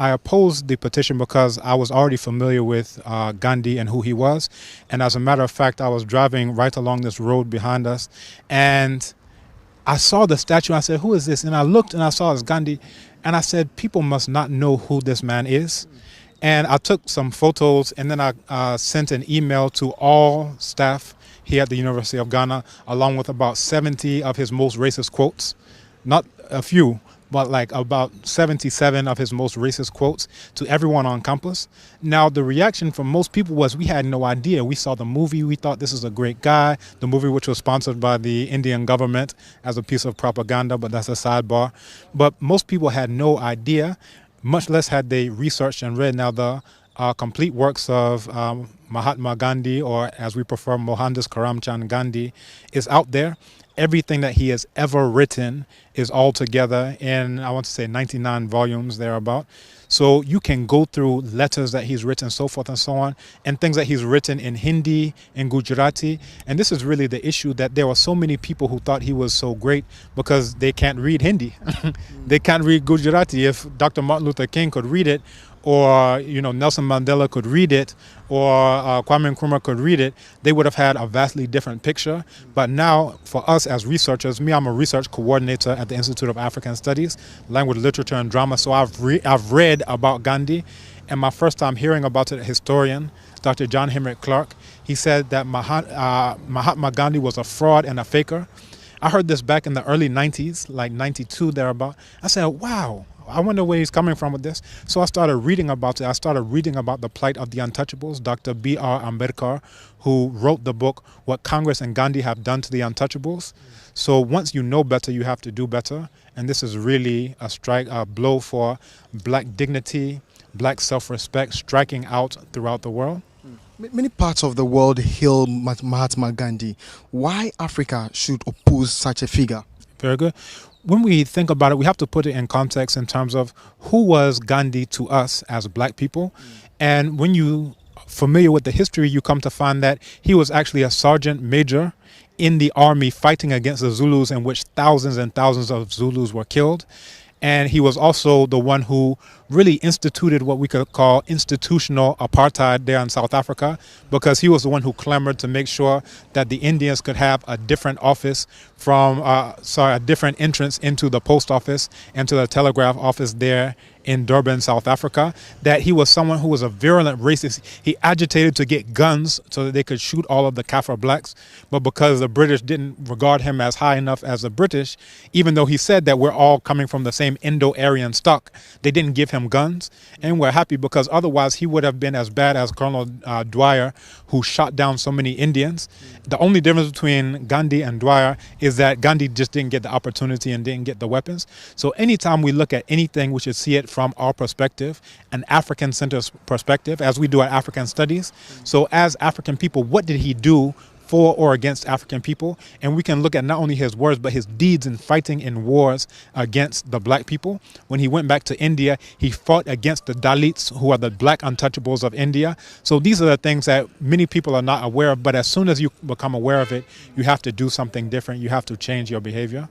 I opposed the petition because I was already familiar with Gandhi and who he was. And as a matter of fact, I was driving right along this road behind us, and I saw the statue. I said, "Who is this?" And I looked and I saw it's Gandhi. And I said, people must not know who this man is. And I took some photos, and then I sent an email to all staff here at the University of Ghana, along with about 70 of his most racist quotes. Not a few, but like about 77 of his most racist quotes to everyone on campus. Now, the reaction from most people was we had no idea. We saw the movie. We thought this is a great guy. The movie, which was sponsored by the Indian government as a piece of propaganda, but that's a sidebar. But most people had no idea, much less had they researched and read. Now, the complete works of Mahatma Gandhi, or as we prefer, Mohandas Karamchand Gandhi, is out there. Everything that he has ever written is all together in, I want to say, 99 volumes thereabout. So you can go through letters that he's written, so forth and so on, and things that he's written in Hindi, in Gujarati. And this is really the issue, that there were so many people who thought he was so great because they can't read Hindi. They can't read Gujarati. If Dr. Martin Luther King could read it, or Nelson Mandela could read it, or Kwame Nkrumah could read it, they would have had a vastly different picture. But now, for us as researchers, I'm a research coordinator at the Institute of African Studies, Language, Literature, and Drama. So I've read about Gandhi, and my first time hearing about it, a historian, Dr. John Henrik Clark, he said that Mahatma Gandhi was a fraud and a faker. I heard this back in the early 90s, like 92 thereabout. I said, wow, I wonder where he's coming from with this. So I started reading about it. I started reading about the plight of the untouchables. Dr. B.R. Ambedkar, who wrote the book, What Congress and Gandhi Have Done to the Untouchables. So once you know better, you have to do better. And this is really a blow for black dignity, black self-respect, striking out throughout the world. Many parts of the world hail Mahatma Gandhi. Why Africa should oppose such a figure? Very good. When we think about it, we have to put it in context in terms of who was Gandhi to us as black people. And when you are familiar with the history, you come to find that he was actually a sergeant major in the army fighting against the Zulus, in which thousands and thousands of Zulus were killed. And he was also the one who really instituted what we could call institutional apartheid there in South Africa, because he was the one who clamored to make sure that the Indians could have a different office a different entrance into the post office and to the telegraph office there in Durban, South Africa. That he was someone who was a virulent racist. He agitated to get guns so that they could shoot all of the Kaffir blacks. But because the British didn't regard him as high enough as the British, even though he said that we're all coming from the same Indo-Aryan stock, they didn't give him guns. And we're happy, because otherwise he would have been as bad as Colonel Dwyer, who shot down so many Indians. The only difference between Gandhi and Dwyer is that Gandhi just didn't get the opportunity and didn't get the weapons. So anytime we look at anything, we should see it from our perspective, an African-centered perspective, as we do at African Studies. So as African people, what did he do for or against African people? And we can look at not only his words, but his deeds in fighting in wars against the black people. When he went back to India, he fought against the Dalits, who are the black untouchables of India. So these are the things that many people are not aware of, but as soon as you become aware of it, you have to do something different. You have to change your behavior.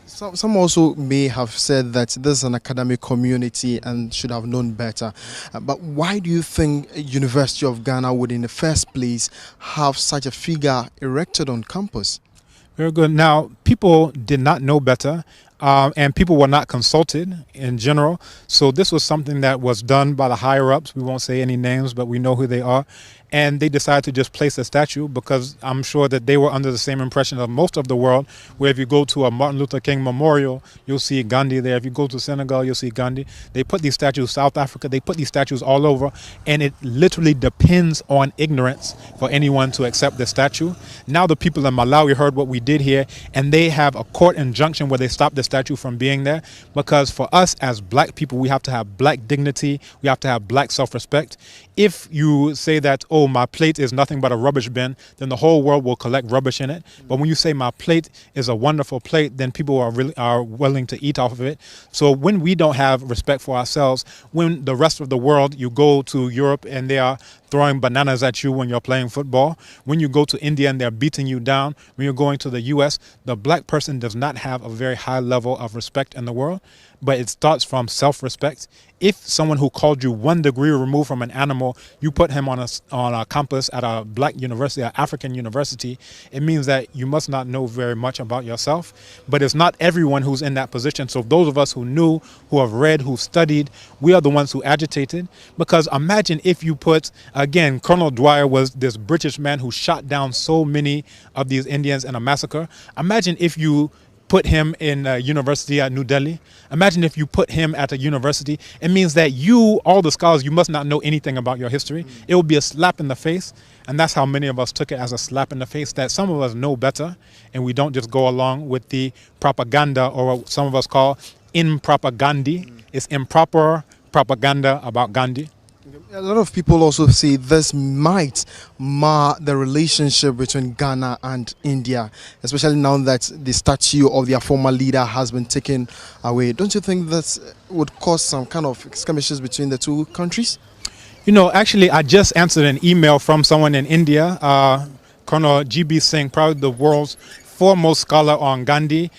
Some also may have said that this is an academic community and should have known better. But why do you think University of Ghana would in the first place have such a figure erected on campus? Very good. Now, people did not know better, and people were not consulted in general. So this was something that was done by the higher-ups. We won't say any names, but we know who they are. And they decided to just place a statue, because I'm sure that they were under the same impression of most of the world, where if you go to a Martin Luther King memorial, you'll see Gandhi there. If you go to Senegal, you'll see Gandhi. They put these statues, South Africa, they put these statues all over, and it literally depends on ignorance for anyone to accept the statue. Now the people in Malawi heard what we did here, and they have a court injunction where they stopped the statue from being there, because for us as black people, we have to have black dignity, we have to have black self-respect. If you say that, oh, my plate is nothing but a rubbish bin, then the whole world will collect rubbish in it. But when you say my plate is a wonderful plate, then people are willing to eat off of it. So when we don't have respect for ourselves, when the rest of the world, you go to Europe and they are throwing bananas at you when you're playing football, when you go to India and they're beating you down, when you're going to the US, the black person does not have a very high level of respect in the world. but it starts from self-respect. If someone who called you 1 degree removed from an animal, you put him on a campus at a black university, an African university, it means that you must not know very much about yourself. But it's not everyone who's in that position. So those of us who knew, who have read, who studied, we are the ones who agitated. Because imagine if you put, again, Colonel Dwyer was this British man who shot down so many of these Indians in a massacre. Imagine if you put him in a university at New Delhi. Imagine if you put him at a university. It means that you, all the scholars, you must not know anything about your history. It will be a slap in the face. And that's how many of us took it, as a slap in the face, that some of us know better and we don't just go along with the propaganda, or what some of us call impropaganda. It's improper propaganda about Gandhi. A lot of people also say this might mar the relationship between Ghana and India, especially now that the statue of their former leader has been taken away. Don't you think that would cause some kind of skirmishes between the two countries? You know, actually, I just answered an email from someone in India, Colonel GB Singh, probably the world's foremost scholar on Gandhi.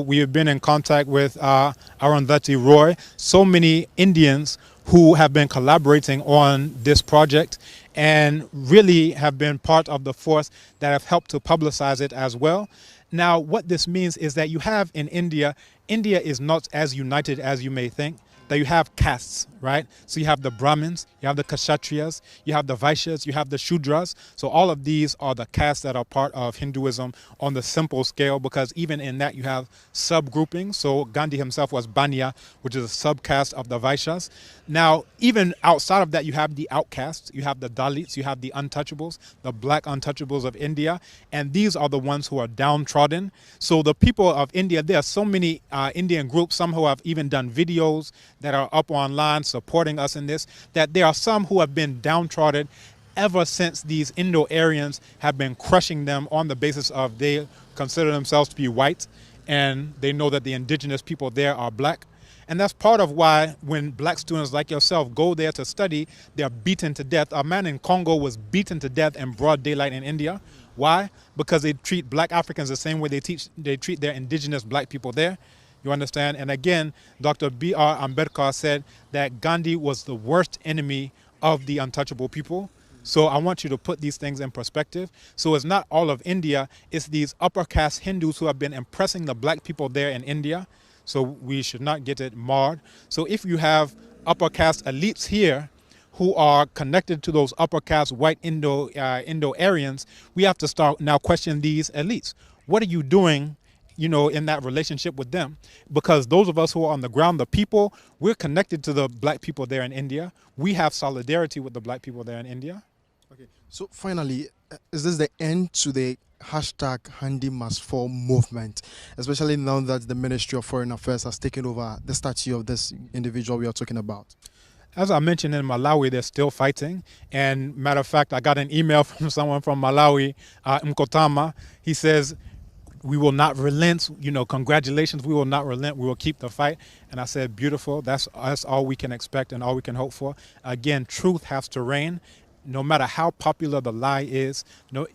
We have been in contact with Arundhati Roy, so many Indians who have been collaborating on this project and really have been part of the force that have helped to publicize it as well. Now, what this means is that you have in India, India is not as united as you may think. That you have castes, right? So you have the Brahmins, you have the Kshatriyas, you have the Vaishyas, you have the Shudras. So all of these are the castes that are part of Hinduism on the simple scale, because even in that you have subgroupings. So Gandhi himself was Banya, which is a subcaste of the Vaishyas. Now, even outside of that, you have the outcasts, you have the Dalits, you have the untouchables, the black untouchables of India. And these are the ones who are downtrodden. So the people of India, there are so many Indian groups, some who have even done videos that are up online supporting us in this, that there are some who have been downtrodden ever since these Indo-Aryans have been crushing them on the basis of they consider themselves to be white, and they know that the indigenous people there are black. And that's part of why when black students like yourself go there to study, they're beaten to death. A man in Congo was beaten to death in broad daylight in India. Why? Because they treat black Africans the same way they treat their indigenous black people there. You understand? And again, Dr. B.R. Ambedkar said that Gandhi was the worst enemy of the untouchable people. So I want you to put these things in perspective. So it's not all of India, it's these upper caste Hindus who have been impressing the black people there in India. So we should not get it marred. So if you have upper caste elites here who are connected to those upper caste white Indo-Aryans, we have to start now questioning these elites. What are you doing, you know, in that relationship with them? Because those of us who are on the ground, the people, we're connected to the black people there in India. We have solidarity with the black people there in India. Okay. So finally, is this the end to the hashtag Gandhi Must Fall movement, especially now that the Ministry of Foreign Affairs has taken over the statue of this individual we are talking about? As I mentioned, in Malawi, they're still fighting. And matter of fact, I got an email from someone from Malawi, Mkotama. He says, we will not relent, you know, congratulations, we will not relent, we will keep the fight. And I said, beautiful, that's all we can expect and all we can hope for. Again, truth has to reign. No matter how popular the lie is,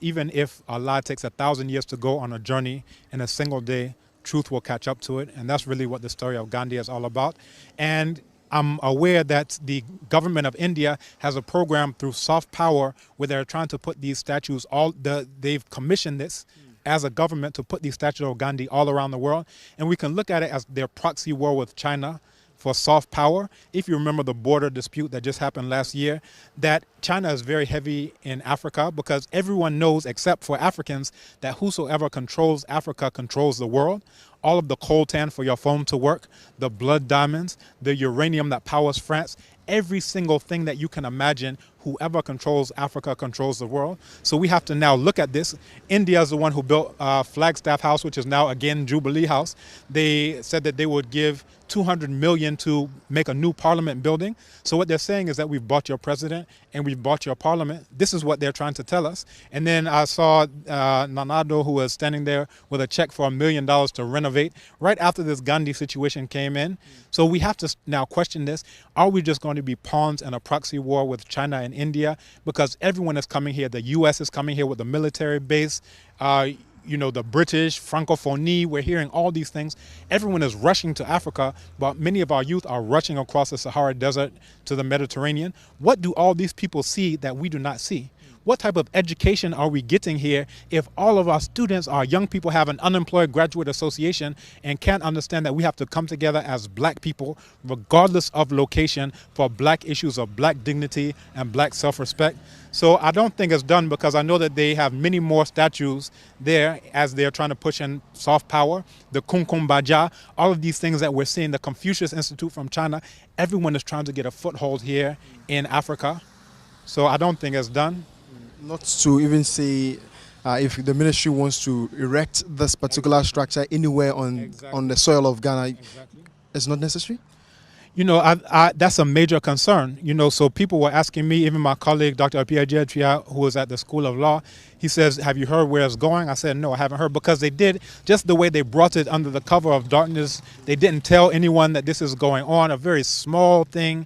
even if a lie takes 1,000 years to go on a journey, in a single day, truth will catch up to it. And that's really what the story of Gandhi is all about. And I'm aware that the government of India has a program through soft power where they're trying to put these statues, they've commissioned this as a government to put these statues of Gandhi all around the world. And we can look at it as their proxy war with China for soft power. If you remember the border dispute that just happened last year, that China is very heavy in Africa, because everyone knows, except for Africans, that whosoever controls Africa controls the world. All of the coltan for your phone to work, the blood diamonds, the uranium that powers France, every single thing that you can imagine, whoever controls Africa controls the world. So we have to now look at this. India is the one who built Flagstaff House, which is now again Jubilee House. They said that they would give $200 million to make a new parliament building. So what they're saying is that we've bought your president and we've bought your parliament. This is what they're trying to tell us. And then I saw Nanado, who was standing there with a check for $1 million to renovate right after this Gandhi situation came in. So we have to now question this. Are we just going to be pawns in a proxy war with China and India? Because everyone is coming here. The U.S. is coming here with a military base. the British, Francophonie, we're hearing all these things. Everyone is rushing to Africa, but many of our youth are rushing across the Sahara Desert to the Mediterranean. What do all these people see that we do not see? What type of education are we getting here if all of our students, our young people, have an unemployed graduate association and can't understand that we have to come together as black people, regardless of location, for black issues of black dignity and black self-respect? So I don't think it's done, because I know that they have many more statues there as they're trying to push in soft power, the Kumkum Baja, all of these things that we're seeing, the Confucius Institute from China. Everyone is trying to get a foothold here in Africa. So I don't think it's done. Not to even say if the ministry wants to erect this particular structure anywhere on the soil of Ghana, Exactly. it's not necessary. That's a major concern. So people were asking me, even my colleague, Dr. Apia, who was at the School of Law, he says, have you heard where it's going? I said, no, I haven't heard, because they did, just the way they brought it under the cover of darkness, they didn't tell anyone that this is going on, a very small thing.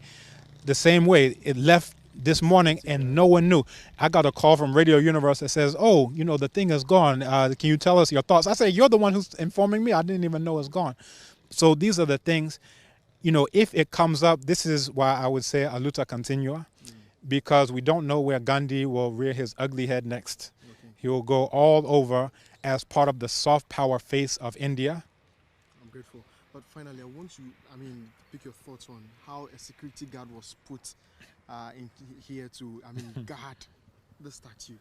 The same way it left this morning and no one knew. I got a call from Radio Universe that says, oh, the thing is gone. Can you tell us your thoughts? I said, you're the one who's informing me. I didn't even know it's gone. So these are the things, if it comes up, this is why I would say a luta continua, because we don't know where Gandhi will rear his ugly head next. Okay. He will go all over as part of the soft power face of India. I'm grateful. But finally, I want you, pick your thoughts on how a security guard was put in here to, guard the statue.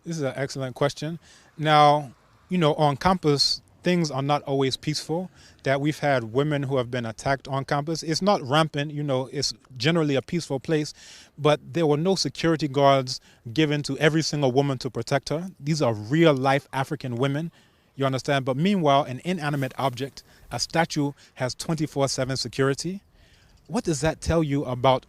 This is an excellent question. Now, on campus, things are not always peaceful. That we've had women who have been attacked on campus. It's not rampant, it's generally a peaceful place, but there were no security guards given to every single woman to protect her. These are real life African women, you understand? But meanwhile, an inanimate object, a statue, has 24/7 security. What does that tell you about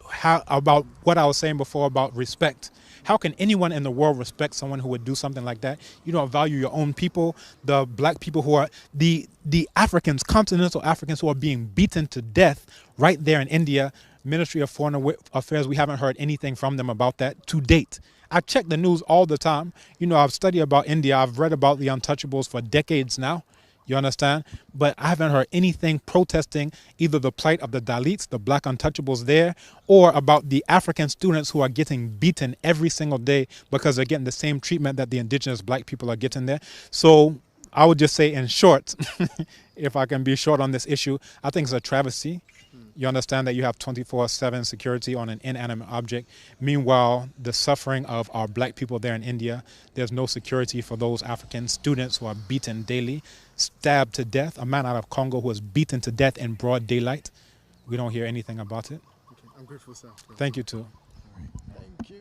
what I was saying before about respect? How can anyone in the world respect someone who would do something like that? You don't value your own people, the black people who are the Africans, continental Africans, who are being beaten to death right there in India. Ministry of Foreign Affairs, we haven't heard anything from them about that to date. I check the news all the time. I've studied about India. I've read about the untouchables for decades now. You understand? But I haven't heard anything protesting either the plight of the Dalits, the black untouchables there, or about the African students who are getting beaten every single day because they're getting the same treatment that the indigenous black people are getting there. So I would just say, in short, if I can be short on this issue, I think it's a travesty. You understand that you have 24/7 security on an inanimate object. Meanwhile, the suffering of our black people there in India, there's no security for those African students who are beaten daily, stabbed to death. A man out of Congo who was beaten to death in broad daylight. We don't hear anything about it. Okay, I'm grateful, sir. Thank you, too. Thank you.